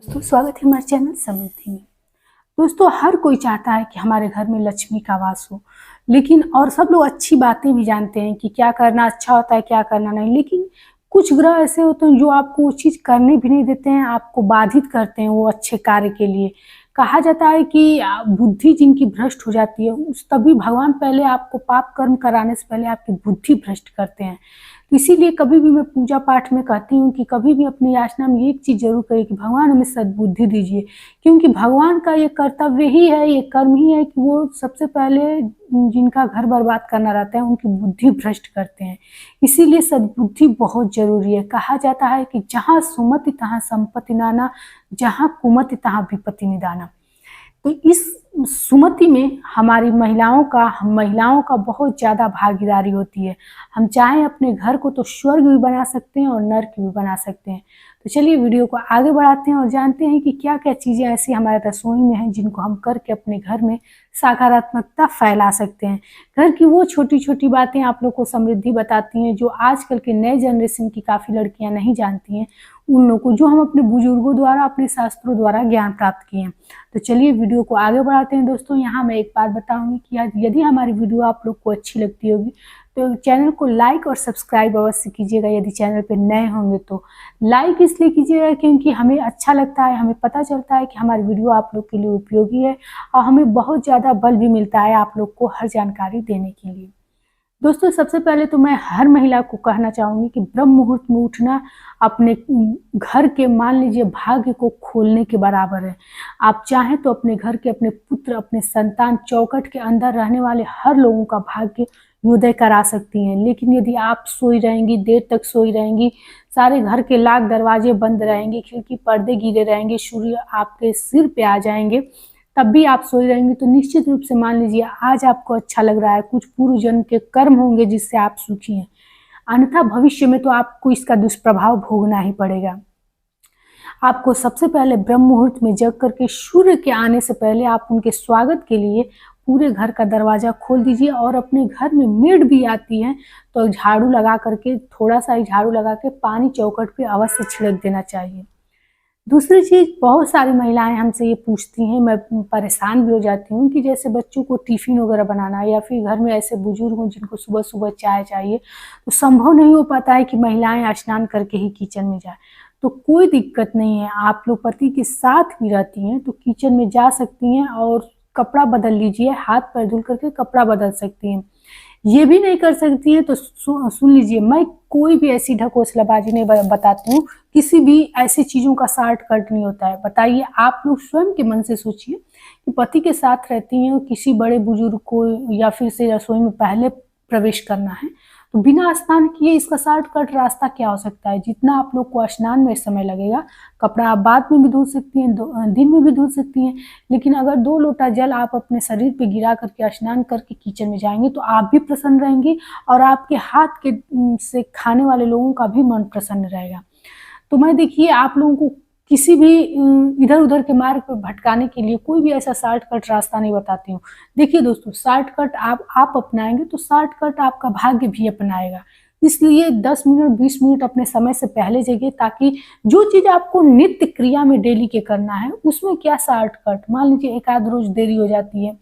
दोस्तों स्वागत है हमारे चैनल समृद्धि में। दोस्तों हर कोई चाहता है कि हमारे घर में लक्ष्मी का वास हो, लेकिन और सब लोग अच्छी बातें भी जानते हैं कि क्या करना अच्छा होता है क्या करना नहीं। लेकिन कुछ ग्रह ऐसे होते हैं जो आपको वो चीज़ करने भी नहीं देते हैं, आपको बाधित करते हैं वो अच्छे कार्य के लिए। कहा जाता है कि बुद्धि जिनकी भ्रष्ट हो जाती है उस तभी भगवान पहले आपको पाप कर्म कराने से पहले आपकी बुद्धि भ्रष्ट करते हैं। तो इसीलिए कभी भी मैं पूजा पाठ में कहती हूँ कि कभी भी अपनी याचना में एक चीज़ जरूर करिए कि भगवान हमें सद्बुद्धि दीजिए, क्योंकि भगवान का ये कर्तव्य ही है, ये कर्म ही है कि वो सबसे पहले जिनका घर बर्बाद करना रहता है उनकी बुद्धि भ्रष्ट करते हैं। इसीलिए सद्बुद्धि बहुत जरूरी है। कहा जाता है कि जहाँ सुमति तहाँ संपत्ति नाना, जहाँ कुमति तहाँ विपत्ति निदाना। तो इस सुमति में हमारी महिलाओं का बहुत ज़्यादा भागीदारी होती है। हम चाहें अपने घर को तो स्वर्ग भी बना सकते हैं और नर्क भी बना सकते हैं। तो चलिए वीडियो को आगे बढ़ाते हैं और जानते हैं कि क्या क्या चीज़ें ऐसी हमारे रसोई में हैं जिनको हम करके अपने घर में सकारात्मकता फैला सकते हैं। घर की वो छोटी छोटी बातें आप लोग को समृद्धि बताती हैं जो आजकल के नए जनरेशन की काफ़ी लड़कियां नहीं जानती हैं, उन लोगों को, जो हम अपने बुजुर्गों द्वारा अपने शास्त्रों द्वारा ज्ञान प्राप्त किए हैं। तो चलिए वीडियो को आगे बढ़ाते हैं। दोस्तों यहाँ मैं एक बात बताऊंगी कि यदि हमारी वीडियो आप लोग को अच्छी लगती होगी तो चैनल को लाइक और सब्सक्राइब अवश्य कीजिएगा। यदि चैनल पे नए होंगे तो लाइक इसलिए कीजिएगा क्योंकि हमें अच्छा लगता है, हमें पता चलता है कि हमारी वीडियो आप लोग के लिए उपयोगी है और हमें बहुत ज़्यादा बल भी मिलता है आप लोग को हर जानकारी देने के लिए। दोस्तों सबसे पहले तो मैं हर महिला को कहना चाहूँगी कि ब्रह्म मुहूर्त में उठना अपने घर के मान लीजिए भाग्य को खोलने के बराबर है। आप चाहें तो अपने घर के अपने पुत्र, अपने संतान, चौखट के अंदर रहने वाले हर लोगों का भाग्य उदय करा सकती हैं। लेकिन यदि आप सोई रहेंगी, देर तक सोई रहेंगी, सारे घर के लाख दरवाजे बंद रहेंगे, खिड़की पर्दे गिरे रहेंगे, सूर्य आपके सिर पे आ जाएंगे, तब भी आप सोई रहेंगी, तो निश्चित रूप से मान लीजिए आज आपको अच्छा लग रहा है, कुछ पूर्व जन्म के कर्म होंगे जिससे आप सुखी हैं, अन्यथा भविष्य में तो आपको इसका दुष्प्रभाव भोगना ही पड़ेगा। आपको सबसे पहले ब्रह्म मुहूर्त में जग करके सूर्य के आने से पहले आप उनके स्वागत के लिए पूरे घर का दरवाजा खोल दीजिए और अपने घर में मेड भी आती है तो झाड़ू लगा करके, थोड़ा सा ही झाड़ू लगा के पानी चौखट पे अवश्य छिड़क देना चाहिए। दूसरी चीज़, बहुत सारी महिलाएं हमसे ये पूछती हैं, मैं परेशान भी हो जाती हूँ, कि जैसे बच्चों को टिफ़िन वगैरह बनाना है या फिर घर में ऐसे बुजुर्ग हों जिनको सुबह सुबह चाय चाहिए, तो संभव नहीं हो पाता है कि महिलाएं स्नान करके ही किचन में जाए। तो कोई दिक्कत नहीं है, आप लोग पति के साथ भी रहती हैं तो किचन में जा सकती हैं और कपड़ा बदल लीजिए, हाथ पैर धुल करके कपड़ा बदल सकती हैं। ये भी नहीं कर सकती हैं तो सुन लीजिए, मैं कोई भी ऐसी ढकोसलाबाजी नहीं बताती हूँ, किसी भी ऐसी चीज़ों का शॉर्टकट नहीं होता है। बताइए, आप लोग स्वयं के मन से सोचिए कि पति के साथ रहती हैं, किसी बड़े बुजुर्ग को या फिर से रसोई में पहले प्रवेश करना है, तो बिना स्नान किए इसका शॉर्टकट रास्ता क्या हो सकता है? जितना आप लोग को स्नान में समय लगेगा, कपड़ा आप बाद में भी धुल सकती हैं, दिन में भी धुल सकती हैं, लेकिन अगर 2 लोटा जल आप अपने शरीर पे गिरा करके स्नान करके किचन में जाएंगे तो आप भी प्रसन्न रहेंगी और आपके हाथ के से खाने वाले लोगों का भी मन प्रसन्न रहेगा। तो मैं देखिए, आप लोगों को किसी भी इधर उधर के मार्ग पर भटकाने के लिए कोई भी ऐसा शॉर्टकट रास्ता नहीं बताती हूँ। देखिए दोस्तों, शॉर्टकट आप अपनाएंगे तो शॉर्टकट आपका भाग्य भी अपनाएगा। इसलिए 10 मिनट 20 मिनट अपने समय से पहले जगिए, ताकि जो चीज़ आपको नित्य क्रिया में डेली के करना है उसमें क्या शॉर्टकट, मान लीजिए एक आध रोज देरी हो जाती है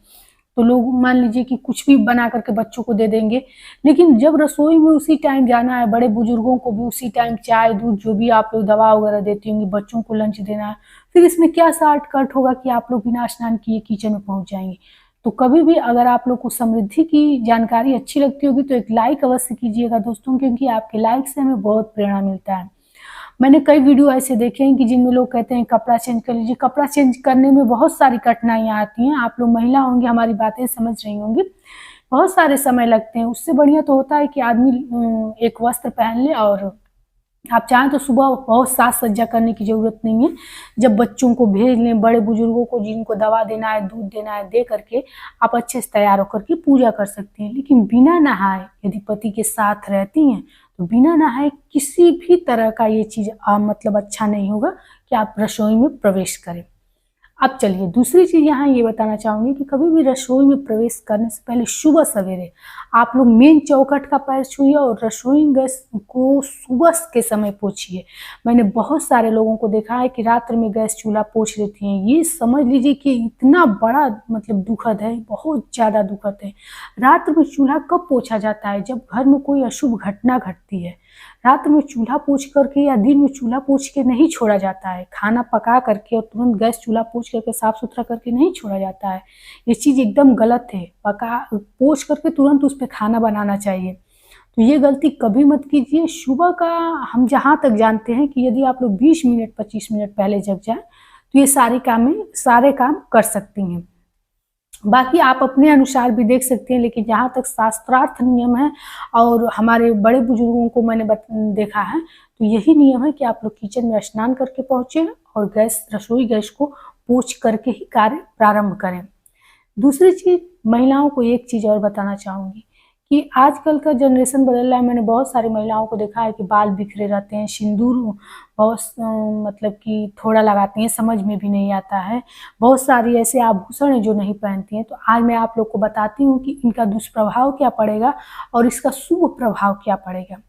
तो लोग मान लीजिए कि कुछ भी बना करके बच्चों को दे देंगे, लेकिन जब रसोई में उसी टाइम जाना है, बड़े बुजुर्गों को भी उसी टाइम चाय दूध जो भी आप लोग दवा वगैरह देती होंगी, बच्चों को लंच देना है, फिर इसमें क्या शॉर्टकट होगा कि आप लोग बिना स्नान किए किचन में पहुंच जाएंगे। तो कभी भी अगर आप लोग को समृद्धि की जानकारी अच्छी लगती होगी तो एक लाइक अवश्य कीजिएगा दोस्तों, क्योंकि आपके लाइक से हमें बहुत प्रेरणा मिलता है। मैंने कई वीडियो ऐसे देखे हैं कि जिनमें लोग कहते हैं कपड़ा चेंज कर लीजिए। कपड़ा चेंज करने में बहुत सारी कठिनाइयाँ आती हैं, आप लोग महिला होंगे, हमारी बातें समझ रही होंगी, बहुत सारे समय लगते हैं। उससे बढ़िया तो होता है कि आदमी एक वस्त्र पहन ले और आप चाहें तो सुबह बहुत साज सज्जा करने की जरूरत नहीं है। जब बच्चों को भेज लें, बड़े बुजुर्गों को जिनको दवा देना है, दूध देना है, दे करके आप अच्छे से तैयार होकर के पूजा कर सकती हैं। लेकिन बिना नहाए यदि पति के साथ रहती हैं तो बिना नहाए किसी भी तरह का ये चीज़ मतलब अच्छा नहीं होगा कि आप रसोई में प्रवेश करें। अब चलिए दूसरी चीज़ यहाँ ये बताना चाहूँगी कि कभी भी रसोई में प्रवेश करने से पहले सुबह सवेरे आप लोग मेन चौखट का पैर छूइए और रसोई गैस को सुबह के समय पोछिए। मैंने बहुत सारे लोगों को देखा है कि रात्र में गैस चूल्हा पोछ देती हैं। ये समझ लीजिए कि इतना बड़ा मतलब दुखद है, बहुत ज़्यादा दुखद है। रात्र में चूल्हा कब पोछा जाता है? जब घर में कोई अशुभ घटना घटती है। रात्र में चूल्हा पोछ करके या दिन में चूल्हा पोछ के नहीं छोड़ा जाता है। खाना पका करके और तुरंत गैस चूल्हा पोछ करके साफ सुथरा करके नहीं छोड़ा जाता है। ये चीज़ एकदम गलत है। पोछ करके तुरंत उस पर खाना बनाना चाहिए। तो ये गलती कभी मत कीजिए। सुबह का हम जहाँ तक जानते हैं कि यदि आप लोग 20 मिनट 25 मिनट पहले जग जाए तो ये सारे काम कर सकती हैं। बाकी आप अपने अनुसार भी देख सकते हैं, लेकिन जहाँ तक शास्त्रार्थ नियम है और हमारे बड़े बुजुर्गों को मैंने देखा है तो यही नियम है कि आप लोग किचन में स्नान करके पहुँचे और रसोई गैस को पोंछ करके ही कार्य प्रारंभ करें। दूसरी चीज़, महिलाओं को एक चीज़ और बताना चाहूँगी कि आजकल का जनरेशन बदल रहा है। मैंने बहुत सारी महिलाओं को देखा है कि बाल बिखरे रहते हैं, सिंदूर बहुत मतलब कि थोड़ा लगाती हैं, समझ में भी नहीं आता है। बहुत सारी ऐसे आभूषण हैं जो नहीं पहनती हैं। तो आज मैं आप लोग को बताती हूँ कि इनका दुष्प्रभाव क्या पड़ेगा और इसका शुभ प्रभाव क्या पड़ेगा।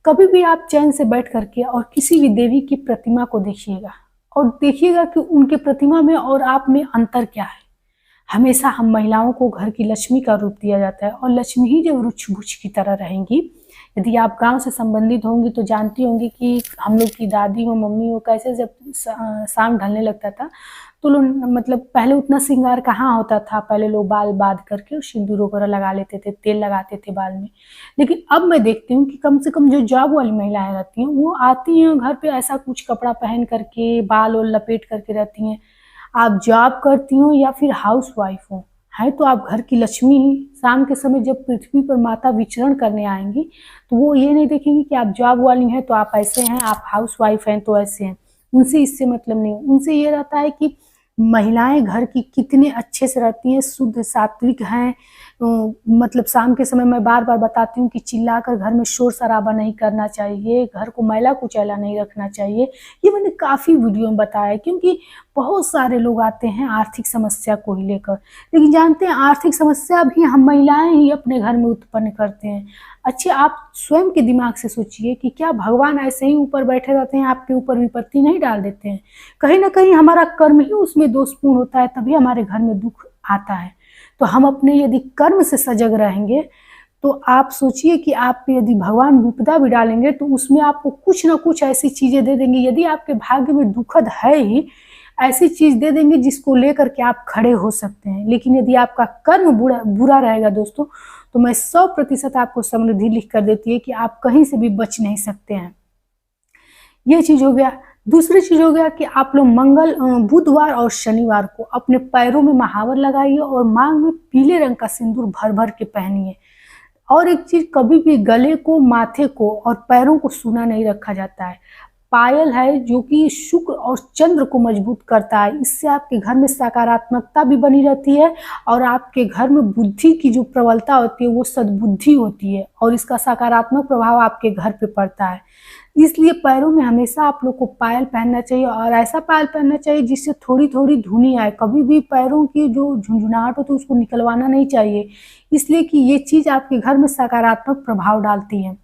कभी भी आप चैन से बैठ करके और किसी भी देवी की प्रतिमा को देखिएगा और देखिएगा कि उनके प्रतिमा में और आप में अंतर क्या है। हमेशा हम महिलाओं को घर की लक्ष्मी का रूप दिया जाता है और लक्ष्मी ही जब रुक्ष भुक्ष की तरह रहेंगी। यदि आप गांव से संबंधित होंगी तो जानती होंगी कि हम लोग की दादी हो मम्मी हो कैसे जब शाम ढलने लगता था तो लोग मतलब पहले उतना श्रृंगार कहाँ होता था। पहले लोग बाल बांध करके और सिंदूर वगैरह लगा लेते थे, तेल लगाते थे बाल में। लेकिन अब मैं देखती हूँ कि कम से कम जो जॉब वाली महिलाएं रहती हैं वो आती हैं घर पे ऐसा कुछ कपड़ा पहन करके बाल और लपेट करके रहती हैं। आप जॉब करती हो या फिर हाउस वाइफ हो, है तो आप घर की लक्ष्मी ही। शाम के समय जब पृथ्वी पर माता विचरण करने आएंगी तो वो ये नहीं देखेंगी कि आप जॉब वाली हैं तो आप ऐसे हैं, आप हाउस वाइफ हैं तो ऐसे हैं। उनसे इससे मतलब नहीं। उनसे ये रहता है कि महिलाएं घर की कितने अच्छे से रहती हैं, शुद्ध सात्विक हैं। मतलब शाम के समय मैं बार बार बताती हूँ कि चिल्लाकर घर में शोर शराबा नहीं करना चाहिए, घर को मैला कुचैला नहीं रखना चाहिए। ये मैंने काफ़ी वीडियो में बताया है, क्योंकि बहुत सारे लोग आते हैं आर्थिक समस्या को ही लेकर, लेकिन जानते हैं आर्थिक समस्या भी हम महिलाएं ही अपने घर में उत्पन्न करते हैं। अच्छा, आप स्वयं के दिमाग से सोचिए कि क्या भगवान ऐसे ही ऊपर बैठे रहते हैं, आपके ऊपर विपत्ति नहीं डाल देते हैं? कहीं ना कहीं हमारा कर्म ही उसमें दोषपूर्ण होता है, तभी हमारे घर में दुख आता है। तो हम अपने यदि कर्म से सजग रहेंगे तो आप सोचिए कि आप पे यदि भगवान विपदा भी डालेंगे तो उसमें आपको कुछ ना कुछ ऐसी चीज़ें दे देंगे। यदि आपके भाग्य में दुखद है ही, ऐसी चीज़ दे देंगे जिसको लेकर के आप खड़े हो सकते हैं। लेकिन यदि आपका कर्म बुरा रहेगा दोस्तों, तो मैं 100% आपको समृद्धि लिख कर देती है कि आप कहीं से भी बच नहीं सकते हैं। ये चीज़ हो गया। दूसरी चीज़ हो गया कि आप लोग बुधवार और शनिवार को अपने पैरों में महावर लगाइए और मांग में पीले रंग का सिंदूर भर भर के पहनिए। और एक चीज़, कभी भी गले को, माथे को और पैरों को सूना नहीं रखा जाता है। पायल है जो कि शुक्र और चंद्र को मजबूत करता है। इससे आपके घर में सकारात्मकता भी बनी रहती है और आपके घर में बुद्धि की जो प्रबलता होती है वो सद्बुद्धि होती है और इसका सकारात्मक प्रभाव आपके घर पे पड़ता है। इसलिए पैरों में हमेशा आप लोग को पायल पहनना चाहिए और ऐसा पायल पहनना चाहिए जिससे थोड़ी थोड़ी धुनी आए। कभी भी पैरों की जो झुंझुनाहट होती है उसको निकलवाना नहीं चाहिए, इसलिए कि ये चीज़ आपके घर में सकारात्मक प्रभाव डालती है।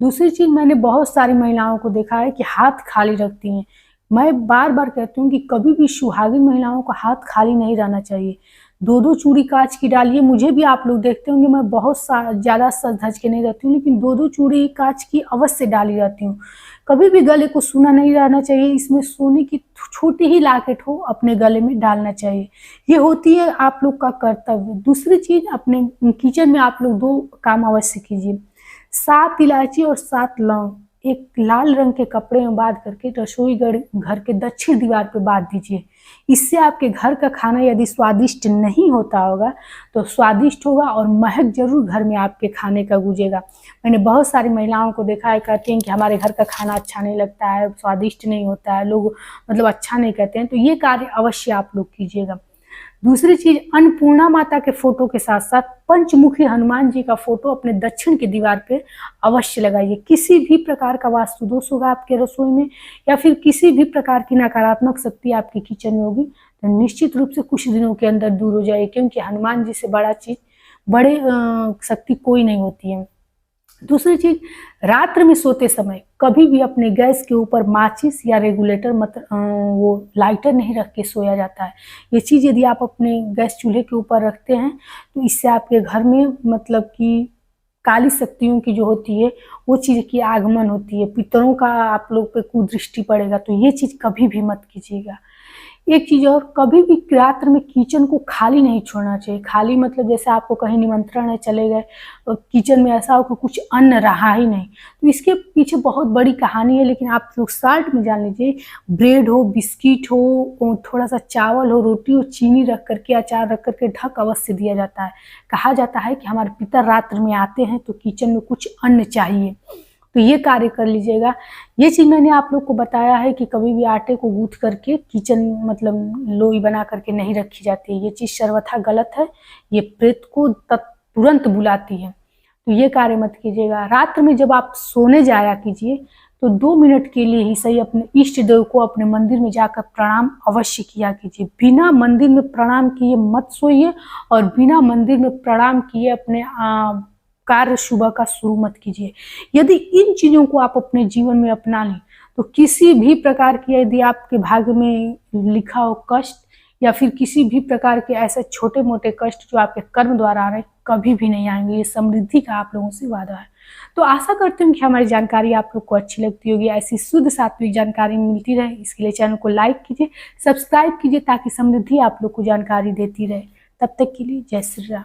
दूसरी चीज़, मैंने बहुत सारी महिलाओं को देखा है कि हाथ खाली रखती हैं। मैं बार बार कहती हूँ कि कभी भी सुहागिन महिलाओं को हाथ खाली नहीं रहना चाहिए। 2-2 चूड़ी कांच की डालिए। मुझे भी आप लोग देखते होंगे, मैं बहुत ज़्यादा सज धज के नहीं रहती हूँ, लेकिन 2-2 चूड़ी कांच की अवश्य डाली रहती हूँ। कभी भी गले को सूना नहीं रहना चाहिए। इसमें सोने की छोटी ही लॉकेट हो अपने गले में डालना चाहिए। ये होती है आप लोग का कर्तव्य। दूसरी चीज़, अपने किचन में आप लोग 2 काम अवश्य कीजिए। 7 इलायची और 7 लौंग एक लाल रंग के कपड़े में बांध करके रसोई घर के दक्षिण दीवार पर बांध दीजिए। इससे आपके घर का खाना यदि स्वादिष्ट नहीं होता होगा तो स्वादिष्ट होगा और महक जरूर घर में आपके खाने का गूंजेगा। मैंने बहुत सारी महिलाओं को देखा है, कहती हैं कि हमारे घर का खाना अच्छा नहीं लगता है, स्वादिष्ट नहीं होता है, लोग मतलब अच्छा नहीं कहते हैं। तो ये कार्य अवश्य आप लोग कीजिएगा। दूसरी चीज, अन्नपूर्णा माता के फोटो के साथ साथ पंचमुखी हनुमान जी का फोटो अपने दक्षिण की दीवार पे अवश्य लगाइए। किसी भी प्रकार का वास्तु दोष होगा आपके रसोई में या फिर किसी भी प्रकार की नकारात्मक शक्ति आपके किचन में होगी तो निश्चित रूप से कुछ दिनों के अंदर दूर हो जाएगी, क्योंकि हनुमान जी से बड़ा चीज, बड़े शक्ति कोई नहीं होती है। दूसरी चीज, रात्र में सोते समय कभी भी अपने गैस के ऊपर माचिस या रेगुलेटर वो लाइटर नहीं रख के सोया जाता है। ये चीज़ यदि आप अपने गैस चूल्हे के ऊपर रखते हैं तो इससे आपके घर में मतलब कि काली शक्तियों की जो होती है वो चीज़ की आगमन होती है, पितरों का आप लोग पे कुदृष्टि पड़ेगा, तो ये चीज़ कभी भी मत कीजिएगा। एक चीज और, कभी भी रात्र में किचन को खाली नहीं छोड़ना चाहिए। खाली मतलब जैसे आपको कहीं निमंत्रण है, चले गए और किचन में ऐसा हो कि कुछ अन्न रहा ही नहीं, तो इसके पीछे बहुत बड़ी कहानी है, लेकिन आप लोग शॉर्ट में जान लीजिए। ब्रेड हो, बिस्किट हो, थोड़ा सा चावल हो, रोटी हो, चीनी रख करके, अचार रख करके ढक अवश्य दिया जाता है। कहा जाता है कि हमारे पितर रात्र में आते हैं तो किचन में कुछ अन्न चाहिए, तो ये कार्य कर लीजिएगा। ये चीज़ मैंने आप लोग को बताया है कि कभी भी आटे को गूंथ करके किचन मतलब लोई बना करके नहीं रखी जाती है, ये चीज़ सर्वथा गलत है, ये प्रेत को तुरंत बुलाती है, तो ये कार्य मत कीजिएगा। रात्र में जब आप सोने जाया कीजिए तो 2 मिनट के लिए ही सही अपने इष्ट देव को अपने मंदिर में जाकर प्रणाम अवश्य किया कीजिए। बिना मंदिर में प्रणाम किए मत सोइए और बिना मंदिर में प्रणाम किए अपने कार्य सुबह का शुरू मत कीजिए। यदि इन चीज़ों को आप अपने जीवन में अपना लें तो किसी भी प्रकार की, यदि आपके भाग्य में लिखा हो कष्ट या फिर किसी भी प्रकार के ऐसे छोटे मोटे कष्ट जो आपके कर्म द्वारा आ रहे हैं, कभी भी नहीं आएंगे। ये समृद्धि का आप लोगों से वादा है। तो आशा करती हूँ कि हमारी जानकारी आप लोग को अच्छी लगती होगी। ऐसी शुद्ध सात्विक जानकारी मिलती रहे, इसके लिए चैनल को लाइक कीजिए, सब्सक्राइब कीजिए, ताकि समृद्धि आप लोग को जानकारी देती रहे। तब तक के लिए जय श्री राम।